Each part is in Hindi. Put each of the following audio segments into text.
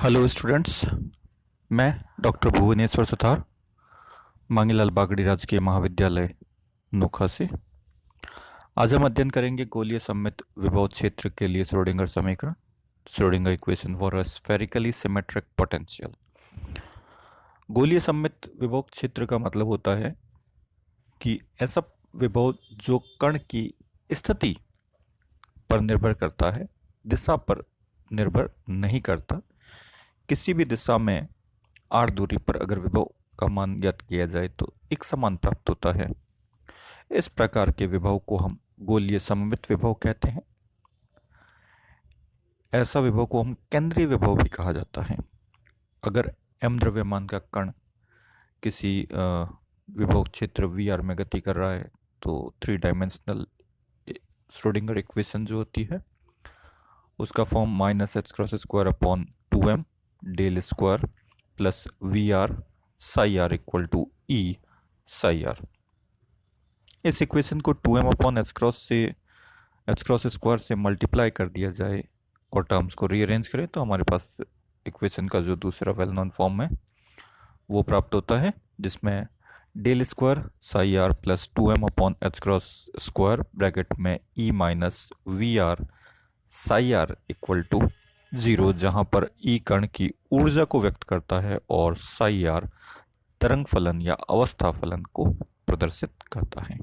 Hello students. मैं डॉक्टर भुवनेश्वर सुतार, मांगीलाल बागड़ी राजकीय महाविद्यालय नोखा से। आज हम अध्ययन करेंगे गोलीय सममित विभव क्षेत्र के लिए श्रोडिंगर समीकरण, Schrodinger equation for a spherically symmetric potential. गोलीय सममित विभव क्षेत्र का मतलब होता है कि ऐसा विभव जो कण की स्थिति पर निर्भर करता है, दिशा पर निर्भर नहीं करता। किसी भी दिशा में r दूरी पर अगर विभव का मान ज्ञात किया जाए तो एक समान प्राप्त होता है। इस प्रकार के विभव को हम गोलीय सममित विभव कहते हैं। ऐसा विभव को हम केंद्रीय विभव भी कहा जाता है। अगर m द्रव्यमान का कण किसी विभव क्षेत्र VR में गति कर रहा है तो 3 डायमेंशनल श्रोडिंगर इक्वेशन जो होती है उसका form -h⁻² del square plus VR psi r equal to E psi r. इस इक्वेशन को 2m/h⁻² से मल्टीप्लाई कर दिया जाए और टर्म्स को रीअरेंज करें तो हमारे पास इक्वेशन का जो दूसरा वेल नोन फॉर्म है वो प्राप्त होता है, जिसमें del square psi r plus 2m/h⁻² bracket में E minus V r psi r equal to 0, जहाँ पर E कण की ऊर्जा को व्यक्त करता है और साई आर तरंग फलन या अवस्था फलन को प्रदर्शित करता है।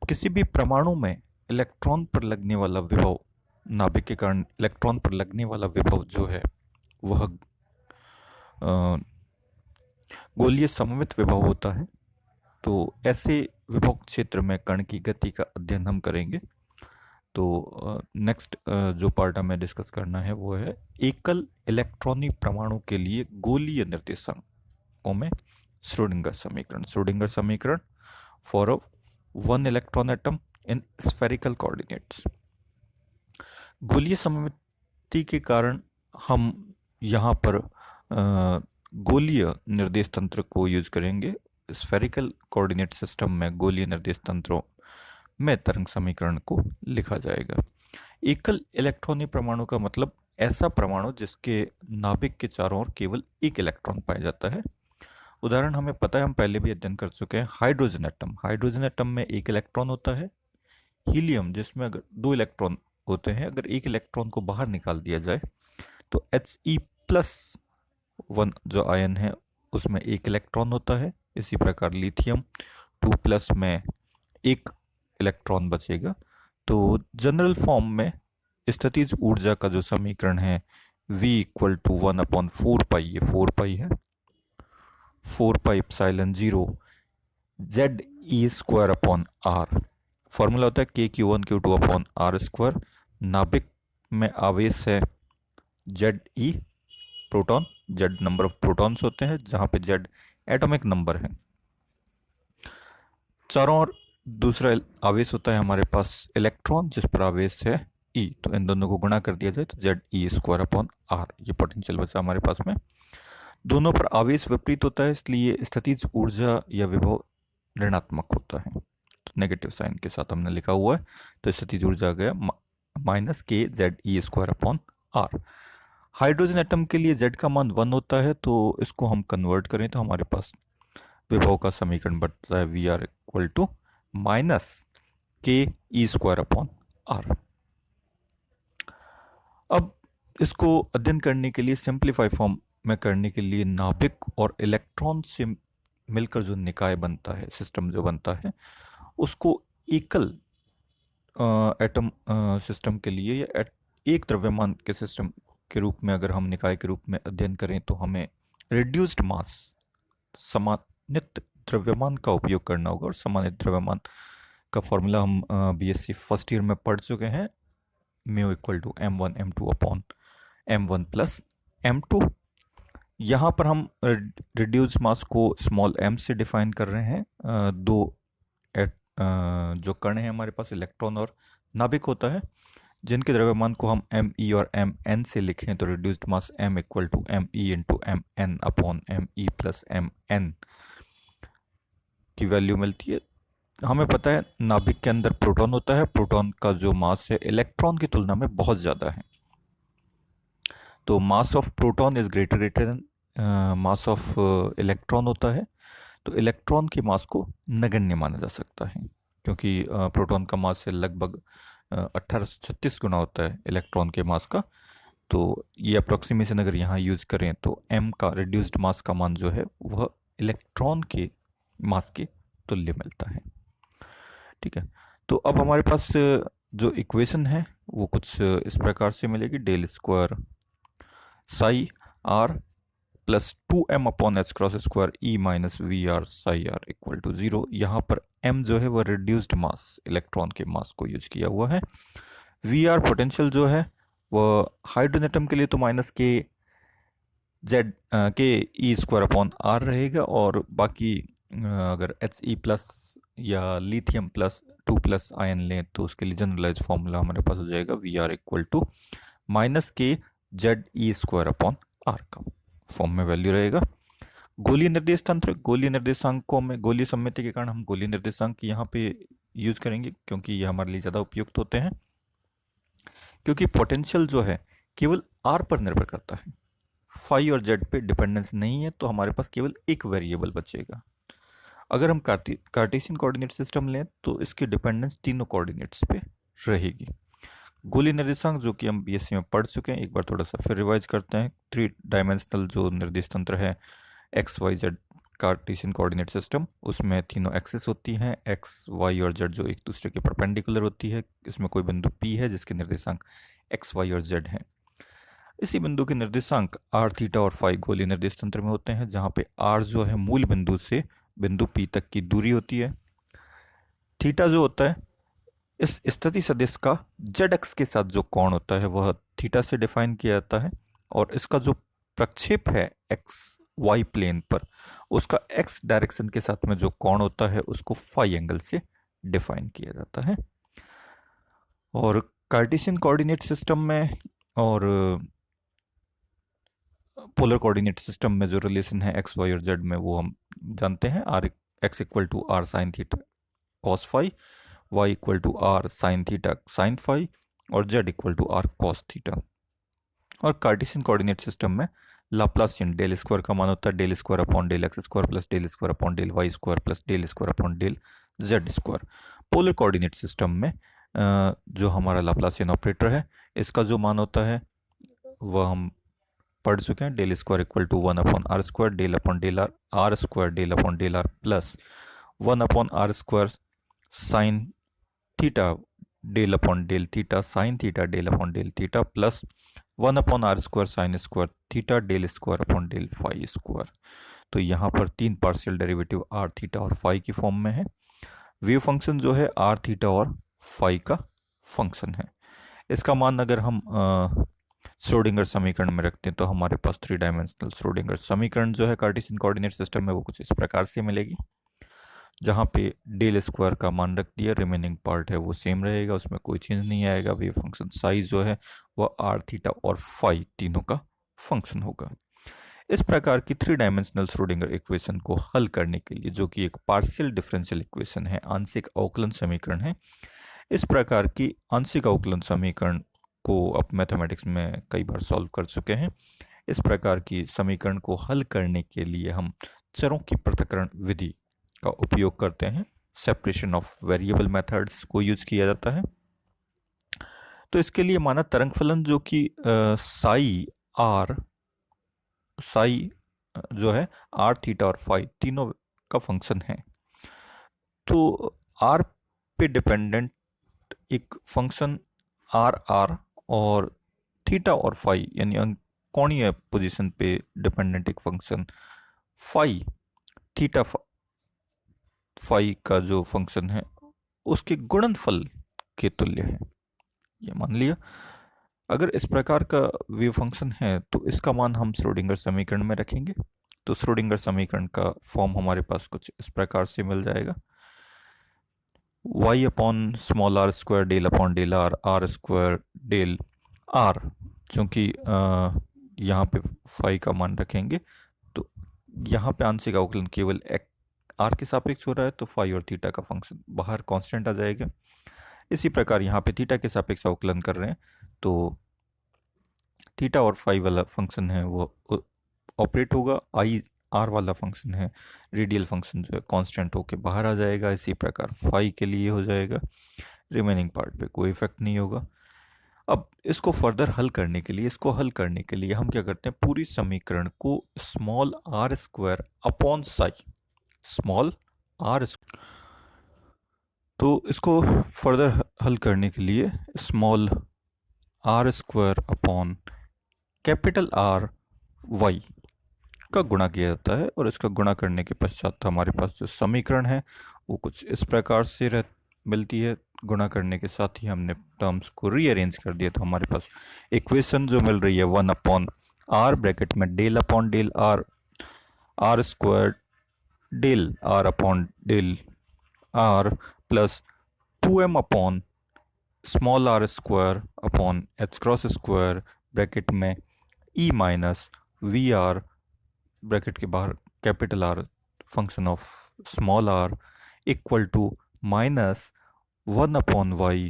किसी भी परमाणु में इलेक्ट्रॉन पर लगने वाला विभव, नाभिक के कारण इलेक्ट्रॉन पर लगने वाला विभव जो है वह गोलीय सममित विभव होता है। तो ऐसे विभव क्षेत्र में कण की गति का अध्ययन हम करेंगे। तो नेक्स्ट जो पार्ट हमें डिस्कस करना है वो है एकल इलेक्ट्रॉनी परमाणु के लिए गोलीय निर्देशांकों में श्रोडिंगर समीकरण। श्रोडिंगर समीकरण for a 1 electron atom in spherical coordinates. गोलीय सममिति के कारण हम यहाँ पर गोलीय निर्देश तंत्र को यूज करेंगे। स्फेरिकल कोऑर्डिनेट सिस्टम में गोलीय निर्देश तंत्रों में तरंग समीकरण को लिखा जाएगा। एकल इलेक्ट्रॉनी परमाणु का मतलब ऐसा परमाणु जिसके नाभिक के चारों ओर केवल एक इलेक्ट्रॉन पाया जाता है। उदाहरण हमें पता है, हम पहले भी अध्ययन कर चुके हैं, हाइड्रोजन एटम। हाइड्रोजन एटम में एक इलेक्ट्रॉन होता है। हीलियम, जिसमें अगर 2 इलेक्ट्रॉन होते हैं, अगर एक इलेक्ट्रॉन को बाहर निकाल दिया जाए तो He+1 जो आयन है उसमें एक इलेक्ट्रॉन होता है। इसी प्रकार लिथियम 2+ में एक इलेक्ट्रॉन बचेगा। तो जनरल फॉर्म में स्थितिज ऊर्जा का जो समीकरण है V = 1/4π, ये 4π है, 4π एप्सिलॉन 0 Ze²/r। फॉर्मूला होता है K(Q1 Q2) r²। नाभिक में आवेश है Ze, proton, Z number of protons होते हैं, जहां पे Z एटॉमिक नंबर है। चारों ओर दूसरा आवेश होता है हमारे पास इलेक्ट्रॉन, जिस पर आवेश है E। तो इन दोनों को गुणा कर दिया जाए तो Ze²/r, ये पोटेंशियल बचा हमारे पास में। दोनों पर आवेश विपरीत होता है, इसलिए स्थितिज ऊर्जा या विभव ऋणात्मक होता है। तो नेगेटिव साइन के साथ हमने लिखा हुआ है, तो स्थितिज ऊर्जा आ गया -kZe²/r। हाइड्रोजन एटम के लिए Z का मान 1 होता है, तो इसको हम कन्वर्ट करें तो हमारे पास विभव का समीकरण बनता है VR = -ke²/r। अब इसको अध्ययन करने के लिए, सिंप्लीफाई फॉर्म में करने के लिए, नाभिक और इलेक्ट्रॉन से मिलकर जो निकाय बनता है, सिस्टम जो बनता है, उसको एकल एटम सिस्टम के लिए या एक द्रव्यमान के सिस्टम के रूप में अगर हम निकाय के रूप में अध्ययन करें तो हमें रिड्यूस्ड मास, समानित द्रव्यमान का उपयोग करना होगा। और समानित द्रव्यमान का फॉर्मूला हम BSc फर्स्ट ईयर में पढ़ चुके हैं, μ = m1 m2/m1 + m2। यहाँ पर हम रिड्यूस मास को स्मॉल m से डिफाइन कर रहे हैं। दो जो कण है हमारे पास, इलेक्ट्रॉन और नाभिक होता है, जिनके द्रव्यमान को हम me और mn से लिखें तो रिड्यूस्ड मास m = me × mn/me + mn की वैल्यू मिलती है। हमें पता है नाभिक के अंदर प्रोटॉन होता है। प्रोटॉन का जो मास है इलेक्ट्रॉन की तुलना में बहुत ज़्यादा है, तो mass of proton is greater greater then mass of electron होता है। तो इलेक्ट्रॉन के मास को नगण्य माना जा सकता है, क्योंकि प्रोटॉन का मास से लगभग 1836 गुना होता है इलेक्ट्रॉन के मास का। तो ये अप्रोक्सीमेशन अगर यहाँ यूज़ करें तो m का रिड्यूस्ड मास का मान जो है वह इलेक्ट्रॉन के मास के तुल्य मिलता है। ठीक है, तो अब हमारे पास जो इक्वेशन है वो कुछ इस प्रकार से मिलेगी। Del square psi r plus 2m upon H cross square E minus V r psi r equal to 0। यहाँ पर m जो है वह रिड्यूस्ड मास इलेक्ट्रॉन के मास को यूज किया हुआ है। वी आर पोटेंशियल जो है वह हाइड्रोजन एटम के लिए तो माइनस के जेड के ई स्क्वायर अपॉन आर रहेगा, और बाकी अगर एच ई प्लस या लिथियम प्लस 2 प्लस आयन लें तो उसके लिए जनरलाइज फॉर्मूला हमारे पास हो जाएगा V R equal to minus K Z E square upon R का फॉर्म में वैल्यू रहेगा। गोलीय निर्देश तंत्र, गोलीय निर्देशांकों में गोलीय सममिति के कारण हम गोलीय निर्देशांक यहाँ पे यूज करेंगे, क्योंकि ये हमारे लिए ज़्यादा उपयुक्त होते हैं। क्योंकि पोटेंशियल जो है केवल आर पर निर्भर करता है, फाई और जेड पे डिपेंडेंस नहीं है, तो हमारे पास केवल एक वेरिएबल बचेगा। अगर हम कार्टेशियन कोऑर्डिनेट सिस्टम लें तो इसकी डिपेंडेंस तीनों कोऑर्डिनेट्स पे रहेगी। गोलीय निर्देशांक जो कि हम बीएससी में पढ़ चुके हैं, एक बार थोड़ा सा फिर रिवाइज करते हैं। 3 डायमेंशनल जो निर्देश तंत्र है x y z Cartesian coordinate system, उसमें तीनों एक्सिस होती हैं, एक्स वाई और जेड जो एक दूसरे के परपेंडिकुलर होती है। इसमें कोई बिंदु पी है जिसके निर्देशांक एक्स वाई और जेड हैं। इसी बिंदु के निर्देशांक आर थीटा और फाई गोलीय निर्देश तंत्र में होते हैं, जहाँ पे आर जो है मूल बिंदु से बिंदु पी तक की दूरी होती है। थीटा जो होता है इस स्थिति सदिश का जेड एक्स के साथ जो कोण होता है वह थीटा से डिफाइन किया जाता है, और इसका जो प्रक्षेप है एक्स वाई प्लेन पर, उसका एक्स डायरेक्शन के साथ में जो कोण होता है उसको फाई एंगल से डिफाइन किया जाता है। और कार्टेशियन कोऑर्डिनेट सिस्टम में और पोलर कोऑर्डिनेट सिस्टम में जो रिलेशन है एक्स वाई और जेड में वो हम जानते हैं। R X equal to R sine theta cos phi, Y equal to R sine theta sine phi, और Z equal to R cos theta. और कार्टेशियन कोऑर्डिनेट सिस्टम में लाप्लासियन डेल स्क्वायर का मान होता है del square upon del X square plus del square upon del Y square plus del square upon del Z square. Polar coordinate system में जो हमारा लाप्लासियन ऑपरेटर है इसका जो मान होता है वह हम पढ़ चुके हैं। Del square equal to 1 upon r square del upon del are, are square del upon del are plus 1 upon r square sine theta del upon del theta sine theta del upon del theta plus 1 upon r square sine square theta del square upon del phi square. तो यहाँ पर 3 पार्शियल डेरिवेटिव आर थीटा और फाई की फॉर्म में है। वेव फंक्शन जो है आर थीटा और फाई का फंक्शन है। इसका मान अगर हम श्रोडिंगर समीकरण में रखते हैं तो हमारे पास 3 डायमेंशनल श्रोडिंगर समीकरण जो है कार्टेशियन कोऑर्डिनेट सिस्टम में वो कुछ इस प्रकार से मिलेगी, जहाँ पे डेल स्क्वायर का मान रख दिया, रिमेनिंग पार्ट है वो सेम रहेगा, उसमें कोई चेंज नहीं आएगा। वेव फंक्शन साइज जो है वह आर थीटा और फाई तीनों का फंक्शन होगा। इस प्रकार की 3 डायमेंशनल श्रोडिंगर इक्वेशन को हल करने के लिए, जो कि एक पार्शियल डिफरेंशियल इक्वेशन है, आंशिक अवकलन समीकरण है, इस प्रकार की आंशिक अवकलन समीकरण को आप मैथमेटिक्स में कई बार सॉल्व कर चुके हैं। इस प्रकार की समीकरण को हल करने के लिए हम चरों की पृथक्करण विधि का उपयोग करते हैं। सेपरेशन ऑफ वेरिएबल मेथड्स को यूज किया जाता है। तो इसके लिए माना तरंग फलन जो कि साई जो है आर थीटा और फाई तीनों का फंक्शन है। तो आर पे डिपेंडेंट एक फंक्शन आर और थीटा और फाई यानी कोणीय पोजीशन पे डिपेंडेंट एक फंक्शन फाई थीटा फाई का जो फंक्शन है उसके गुणनफल के तुल्य है। ये मान लिया। अगर इस प्रकार का वेव फंक्शन है तो इसका मान हम श्रोडिंगर समीकरण में रखेंगे। तो श्रोडिंगर समीकरण का फॉर्म हमारे पास कुछ इस प्रकार से मिल जाएगा। y upon small are square del upon del are, are square del r, चूँकि यहाँ पे फाई का मान रखेंगे तो यहाँ पे आंशिक अवकलन केवल आर के सापेक्ष हो रहा है, तो फाई और थीटा का फंक्शन बाहर कांस्टेंट आ जाएगा। इसी प्रकार यहाँ पे थीटा के सापेक्ष अवकलन कर रहे हैं तो थीटा और फाई वाला फंक्शन है वो ऑपरेट होगा, आई आर वाला फंक्शन है, रेडियल फंक्शन जो है कांस्टेंट होके बाहर आ जाएगा। इसी प्रकार फाई के लिए हो जाएगा, रिमेनिंग पार्ट पे कोई इफेक्ट नहीं होगा। अब इसको फर्दर हल करने के लिए, हम क्या करते हैं, पूरी समीकरण को small are square upon psi, small r, तो इसको फर्दर हल करने के लिए small are square upon capital R Y का गुणा किया जाता है, और इसका गुणा करने के पश्चात हमारे पास जो समीकरण है वो कुछ इस प्रकार से मिलती है। गुणा करने के साथ ही हमने टर्म्स को रीअरेंज कर दिया, तो हमारे पास इक्वेशन जो मिल रही है 1/r ब्रैकेट में del upon del are, are square del are upon del are plus 2m upon small are square upon H cross square bracket में E minus V r bracket के बाहर capital R function of small r equal to minus 1/y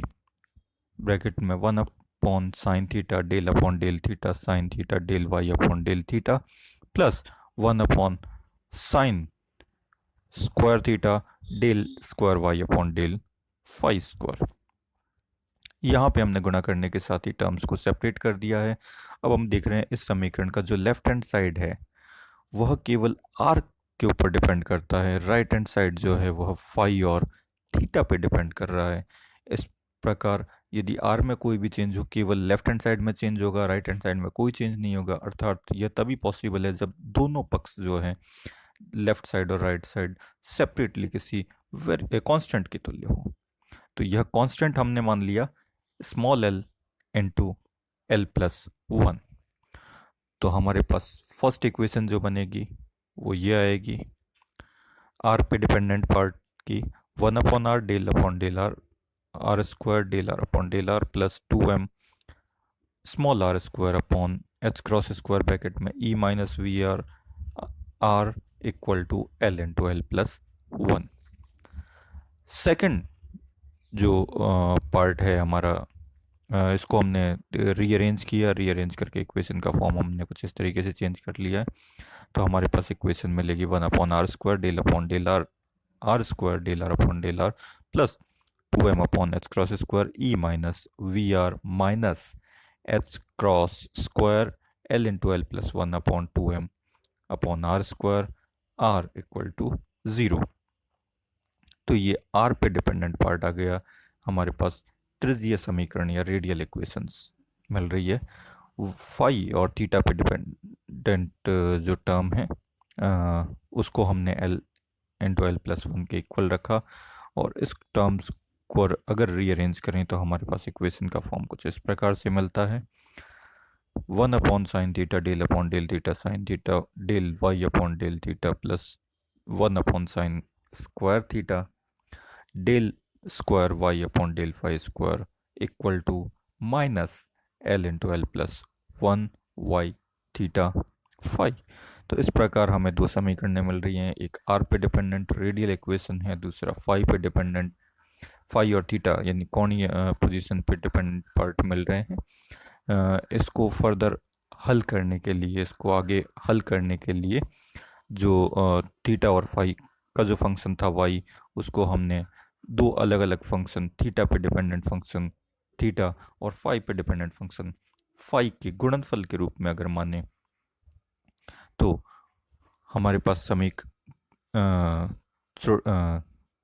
bracket में 1 sine theta del upon del theta sine theta del Y upon del theta plus 1 sine square theta del square Y upon del phi square. यहाँ पे हमने गुणा करने के साथ ही टर्म्स को सेपरेट कर दिया है। अब हम देख रहे हैं इस समीकरण का जो लेफ्ट हैंड साइड है वह केवल आर के ऊपर डिपेंड करता है, राइट हैंड साइड जो है वह फाई और थीटा पे डिपेंड कर रहा है। इस प्रकार यदि आर में कोई भी चेंज हो, केवल लेफ्ट हैंड साइड में चेंज होगा, राइट हैंड साइड में कोई चेंज नहीं होगा। अर्थात यह तभी पॉसिबल है जब दोनों पक्ष जो है, लेफ्ट साइड और राइट साइड, सेपरेटली किसी कांस्टेंट के तुल्य हो। तो यह कांस्टेंट हमने मान लिया small L into L plus 1। तो हमारे पास फर्स्ट इक्वेशन जो बनेगी वो ये आएगी, आर पे डिपेंडेंट पार्ट की 1/r del upon del are, are square del are upon del are plus 2m small are square upon H cross square bracket में E minus V R R equal to L into L plus 1। Second जो पार्ट है हमारा, इसको हमने रीअरेंज किया, रीअरेंज करके इक्वेशन का फॉर्म हमने कुछ इस तरीके से चेंज कर लिया है। तो हमारे पास इक्वेशन मिलेगी 1/r square del upon del are, are square del are upon del are plus 2m upon H cross square E minus V r minus h cross square l into L plus 1/2m upon r square r equal to 0। तो ये आर पे डिपेंडेंट पार्ट आ गया। हमारे पास त्रिज्यीय समीकरण या रेडियल इक्वेशंस मिल रही है। फाई और थीटा पे डिपेंडेंट जो टर्म है उसको हमने एल इंटू एल प्लस 1 के इक्वल रखा, और इस टर्म्स को अगर रीअरेंज करें तो हमारे पास इक्वेशन का फॉर्म कुछ इस प्रकार से मिलता है, 1 sine theta del upon del theta sine theta del Y upon del theta plus 1 sine square theta del square Y upon del phi square equal to minus l into L plus 1 Y theta phi. तो इस प्रकार हमें दो समीकरणें मिल रही हैं, एक आर पे डिपेंडेंट रेडियल इक्वेशन है, दूसरा फाई पे डिपेंडेंट, फाई और थीटा यानी कोणीय पोजीशन पे डिपेंडेंट पार्ट मिल रहे हैं। इसको फर्दर हल करने के लिए, इसको आगे हल करने के लिए जो थीटा और फाई का जो फंक्शन था वाई, उसको हमने दो अलग अलग फंक्शन, थीटा पे डिपेंडेंट फंक्शन थीटा और फाई पे डिपेंडेंट फंक्शन फाई के गुणनफल के रूप में अगर माने, तो हमारे पास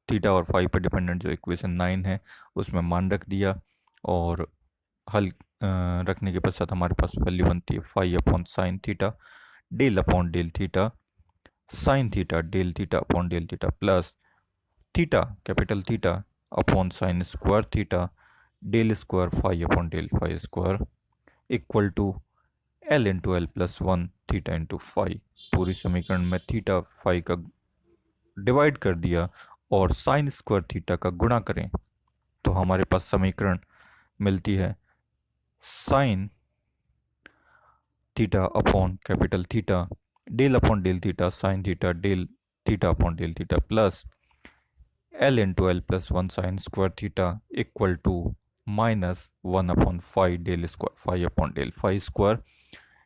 थीटा और फाई पे डिपेंडेंट जो इक्वेशन 9 है उसमें मान रख दिया, और हल रखने के पश्चात हमारे पास वैल्यू बनती है phi upon sine theta del upon del theta sine theta del theta upon del theta plus theta capital theta upon sine square theta del square phi upon del phi square equal to L into L plus 1 theta into phi. पूरी समीकरण में थीटा फाई का डिवाइड कर दिया और साइन स्क्वायर थीटा का गुणा करें तो हमारे पास समीकरण मिलती है sine theta upon capital theta del upon del theta sine theta del theta upon del theta plus L into L plus 1 sine square theta equal to minus 1/5 del square, 5/डेल 5 स्क्वायर।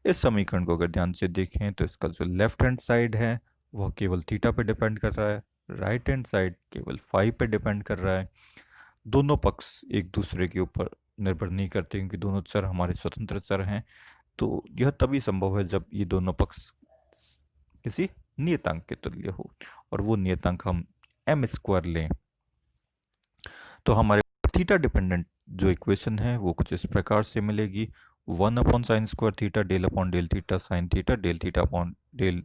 इस समीकरण को अगर ध्यान से देखें तो इसका जो लेफ्ट हैंड साइड है वह केवल थीटा पे डिपेंड कर रहा है, राइट हैंड साइड केवल फाई पे डिपेंड कर रहा है। दोनों पक्ष एक दूसरे के ऊपर निर्भर नहीं करते क्योंकि दोनों चर हमारे स्वतंत्र चर हैं। तो यह तभी संभव है जब ये दोनों पक्ष किसी नियतांक के तुल्य हो, और वो नियतांक हम एम स्क्वायर लें। तो हमारे थीटा डिपेंडेंट जो इक्वेशन है वो कुछ इस प्रकार से मिलेगी, 1/sin² theta del upon del theta sine theta del theta upon del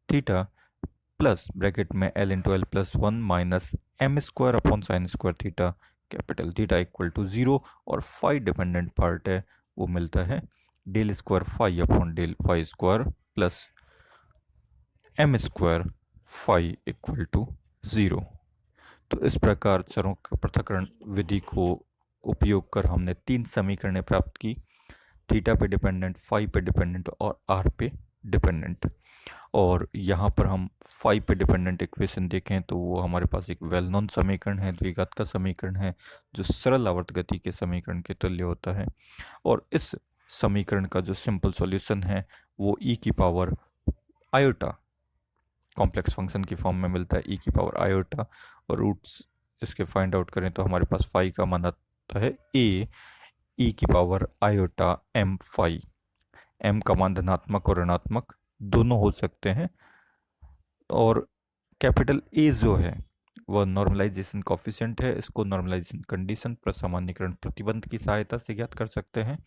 theta plus bracket में l into L plus 1 minus m² upon sin² theta capital theta equal to 0। और फाई डिपेंडेंट पार्ट है वो मिलता है del square phi upon del phi square plus m² phi equal to 0। तो इस प्रकार चरों का पृथक्करण विधि को उपयोग कर हमने 3 समीकरणें प्राप्त की, थीटा पे डिपेंडेंट, फाई पे डिपेंडेंट और आर पे डिपेंडेंट। और यहाँ पर हम फाई पे डिपेंडेंट इक्वेशन देखें तो वो हमारे पास एक वेल नोन समीकरण है, द्विघात का समीकरण है जो सरल आवर्त गति के समीकरण के तुल्य होता है। और इस समीकरण का जो सिंपल सॉल्यूशन है वो ई की पावर आयोटा कॉम्प्लेक्स फंक्शन की फॉर्म में मिलता है, ई की पावर आयोटा। और रूट्स इसके फाइंड आउट करें तो हमारे पास फाई का मान आता है ए ई की power iota m phi. M का मान धनात्मक और ऋणात्मक दोनों हो सकते हैं। और कैपिटल ए जो है वह नॉर्मलाइजेशन कॉफिशिएंट है, इसको नॉर्मलाइजेशन कंडीशन पर सामान्यीकरण प्रतिबंध की सहायता से ज्ञात कर सकते हैं।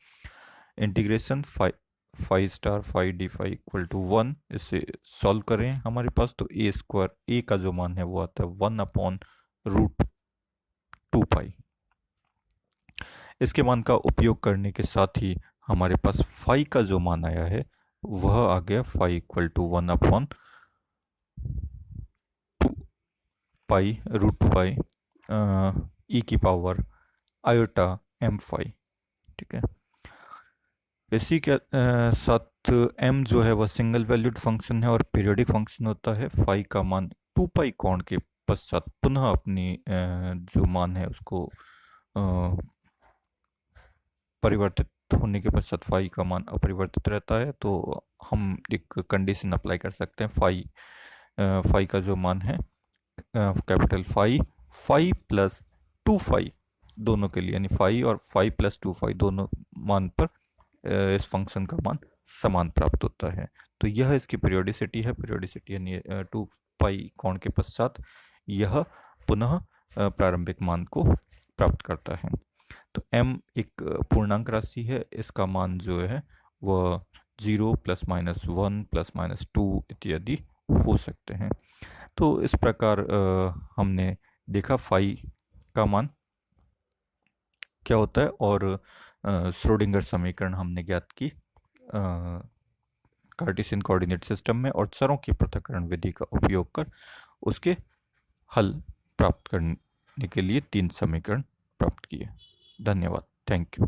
Integration phi star phi d phi equal to 1, इसे सॉल्व करें हमारे पास तो ए स्क्वायर, ए का जो मान है वो आता है 1/√2 पाई। इसके मान का उपयोग करने के साथ ही हमारे पास फाई का जो मान आया है वह आ गया फाई इक्वल टू 1/√2 पाई ई की पावर आयोटा एम फाई। ठीक है, इसी के साथ m जो है वह सिंगल वैल्यूड फंक्शन है और पीरियोडिक फंक्शन होता है। फाई का मान 2 पाई कोण के पश्चात पुनः अपनी जो मान है उसको परिवर्तित होने के पश्चात फाई का मान अपरिवर्तित रहता है। तो हम एक कंडीशन अप्लाई कर सकते हैं, फाई का जो मान है कैपिटल फाई प्लस 2 फाई दोनों के लिए, यानी फाई और फाई प्लस 2 फाई दोनों मान पर इस फंक्शन का मान समान प्राप्त होता है। तो यह इसकी पीरियोडिसिटी है, पीरियोडिसिटी यानी 2 पाई कोण के पश्चात यह पुनः प्रारंभिक मान को प्राप्त करता है। तो m एक पूर्णांक राशि है, इसका मान जो है वह 0 ±1 ±2 इत्यादि हो सकते हैं। तो इस प्रकार हमने देखा फाई का मान क्या होता है और श्रोडिंगर समीकरण हमने ज्ञात की कार्टेशियन कोऑर्डिनेट सिस्टम में, और चरों की पृथक्करण विधि का उपयोग कर उसके हल प्राप्त करने के लिए 3 समीकरण प्राप्त किए। धन्यवाद, थैंक यू।